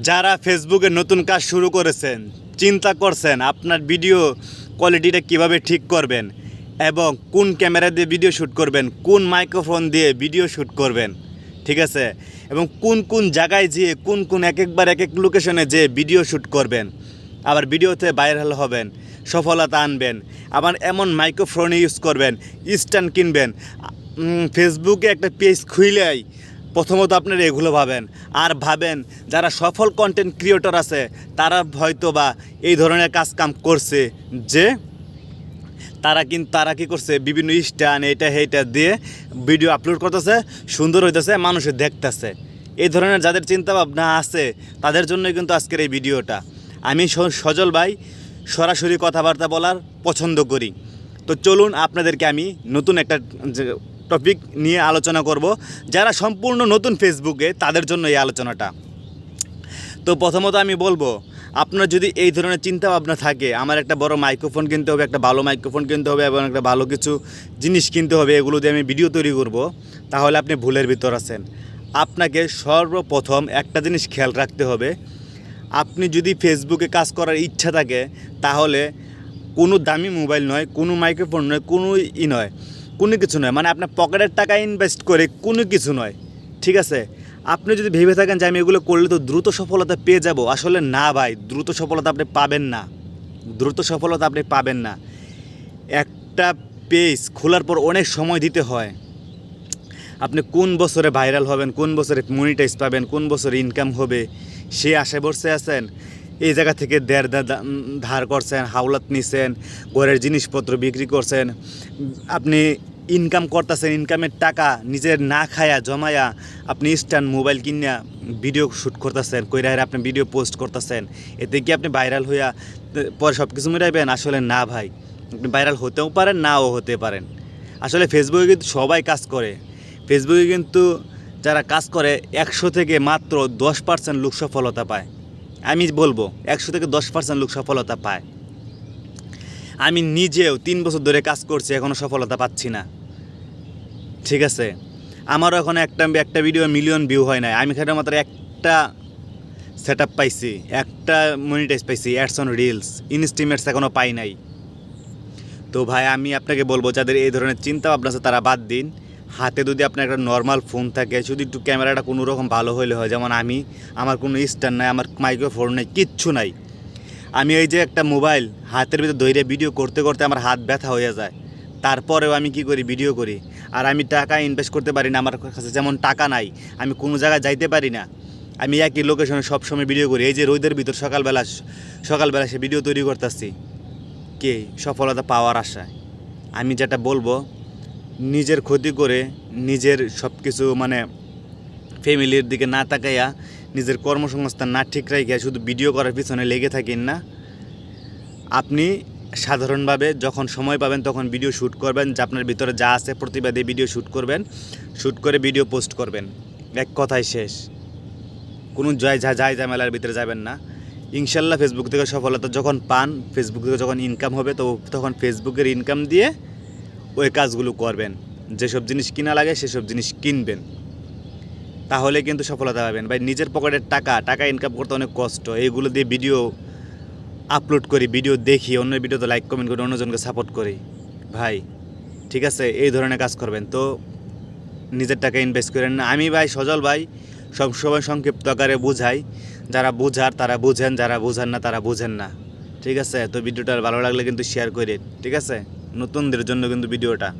যারা ফেসবুকে নতুন কাজ শুরু করেছেন, চিন্তা করছেন আপনার ভিডিও কোয়ালিটিটা কিভাবে ঠিক করবেন এবং কোন ক্যামেরা দিয়ে ভিডিও শ্যুট করবেন, কোন মাইক্রোফোন দিয়ে ভিডিও শ্যুট করবেন, ঠিক আছে, এবং কোন কোন জায়গায় যেয়ে কোন এক এক লোকেশনে যেয়ে ভিডিও শ্যুট করবেন, আবার ভিডিওতে ভাইরাল হবেন, সফলতা আনবেন, আবার এমন মাইক্রোফোন ইউজ করবেন, স্ট্যান্ড কিনবেন, ফেসবুকে একটা পেজ খুইলেই প্রথমত আপনারা এগুলো ভাবেন যারা সফল কন্টেন্ট ক্রিয়েটর আছে তারা হয়তো বা এই ধরনের কাম করছে যে তারা কি করছে বিভিন্ন স্ট্যান্ড এইটা দিয়ে ভিডিও আপলোড করতেছে, সুন্দর হইতেছে, মানুষে দেখতেছে। এই ধরনের যাদের চিন্তাভাবনা আছে তাদের জন্যই কিন্তু আজকের এই ভিডিওটা। আমি সজল ভাই সরাসরি কথাবার্তা বলার পছন্দ করি। তো চলুন আপনাদেরকে আমি নতুন একটা টপিক নিয়ে আলোচনা করব, যারা সম্পূর্ণ নতুন ফেসবুকে তাদের জন্য এই আলোচনাটা। তো প্রথমত আমি বলবো, আপনার যদি এই ধরনের চিন্তাভাবনা থাকে আমার একটা বড় মাইক্রোফোন কিনতে হবে, একটা ভালো মাইক্রোফোন কিনতে হবে এবং একটা ভালো কিছু জিনিস কিনতে হবে, এগুলো দিয়ে আমি ভিডিও তৈরি করব, তাহলে আপনি ভুলের ভিতর আছেন। আপনাকে সর্বপ্রথম একটা জিনিস খেয়াল রাখতে হবে, আপনি যদি ফেসবুকে কাজ করার ইচ্ছা থাকে তাহলে কোনো দামি মোবাইল নয়, কোনো মাইক্রোফোন নয়, কোনো কিছু নয়, মানে আপনার পকেটের টাকা ইনভেস্ট করে কোনো কিছু নয়, ঠিক আছে। আপনি যদি ভেবে থাকেন যে আমি এগুলো করলে তো দ্রুত সফলতা পেয়ে যাব, আসলে না ভাই, দ্রুত সফলতা আপনি পাবেন না। একটা পেজ খোলার পর অনেক সময় দিতে হয়। আপনি কোন বছরে ভাইরাল হবেন, কোন বছরে মনিটাইজ পাবেন, কোন বছরে ইনকাম হবে, সে আশায় বসে আছেন। এই জায়গা থেকে ধার করছেন, হাওলাত নিছেন, ঘরের জিনিসপত্র বিক্রি করছেন, আপনি ইনকাম করতেছেন, ইনকামের টাকা নিজের না খায়া জমায়া আপনি স্ট্যান্ড মোবাইল কিনিয়া ভিডিও শ্যুট করতেছেন, কইরা আপনি ভিডিও পোস্ট করতেছেন। এতে কি আপনি ভাইরাল হইয়া পরে সব কিছু মিটাইবেন? আসলে না ভাই, আপনি ভাইরাল হতেও পারেন, নাও হতে পারেন। আসলে ফেসবুকে কিন্তু সবাই কাজ করে, ফেসবুকে কিন্তু যারা কাজ করে 100 থেকে মাত্র 10% লোক সফলতা পায়। আমি বলবো 100 থেকে 10% লোক সফলতা পায়। আমি নিজেও 3 বছর ধরে কাজ করছি, এখনও সফলতা পাচ্ছি না, ঠিক আছে। আমারও এখন একটা ভিডিও মিলিয়ন ভিউ হয় নাই, আমি এখানে মাত্র একটা সেট আপ পাইছি, একটা মনিটাইজ পাইছি, অ্যাডস অন রিলস, ইনস্টিমেটস এখনও পাই নাই। তো ভাই আমি আপনাকে বলবো, যাদের এই ধরনের চিন্তা ভাবনা আছে তারা বাদ দিন। হাতে যদি আপনার একটা নর্মাল ফোন থাকে, শুধু একটু ক্যামেরাটা কোনো রকম ভালো হলে হয়, যেমন আমার কোনো স্ট্যান্ড নাই, আমার মাইক্রোফোন নেই, কিচ্ছু নাই। আমি এই যে একটা মোবাইল হাতের ভিতরে ধরে ভিডিও করতে করতে আমার হাত ব্যথা হয়ে যায়, তারপরেও আমি কি করি, ভিডিও করি। আর আমি টাকা ইনভেস্ট করতে পারি না, আমার কাছে যেমন টাকা নাই, আমি কোনো জায়গায় যাইতে পারি না, আমি একই লোকেশনে সবসময় ভিডিও করি। এই যে রোদের ভিতর সকালবেলা সে ভিডিও তৈরি করতেছি কে সফলতা পাওয়ার আশায়। আমি যেটা বলবো, নিজের ক্ষতি করে নিজের সব কিছু মানে ফ্যামিলির দিকে না তাকাইয়া, নিজের কর্মসংস্থান না ঠিক রাখিয়া শুধু ভিডিও করার পিছনে লেগে থাকেন না। আপনি সাধারণভাবে যখন সময় পাবেন তখন ভিডিও শ্যুট করবেন, যে আপনার ভিতরে যা আছে প্রতিভা দিয়ে ভিডিও শ্যুট করবেন, শ্যুট করে ভিডিও পোস্ট করবেন, এক কথায় শেষ। কোনো ঝামেলার ভিতরে যাবেন না। ইনশাল্লাহ ফেসবুক থেকে সফলতা যখন পান, ফেসবুক থেকে যখন ইনকাম হবে, তো তখন ফেসবুকের ইনকাম দিয়ে ওই কাজগুলো করবেন, যেসব জিনিস কিনা লাগে সেসব জিনিস কিনবেন, তাহলে কিন্তু সফলতা পাবেন। ভাই নিজের পকেটের টাকা ইনকাম করতে অনেক কষ্ট। এইগুলো দিয়ে ভিডিও আপলোড করি, ভিডিও দেখি, অন্য ভিডিওতে লাইক কমেন্ট করি, অন্যজনকে সাপোর্ট করি ভাই, ঠিক আছে। এই ধরনের কাজ করবেন, তো নিজের টাকা ইনভেস্ট করেন না। আমি ভাই সজল ভাই সবসময় সংক্ষিপ্ত আকারে বুঝাই, যারা বুঝার তারা বুঝেন, যারা বুঝান না তারা বুঝেন না, ঠিক আছে। তো ভিডিওটা ভালো লাগলে কিন্তু শেয়ার করেন, ঠিক আছে, নতুনদের জন্য কিন্তু ভিডিওটা।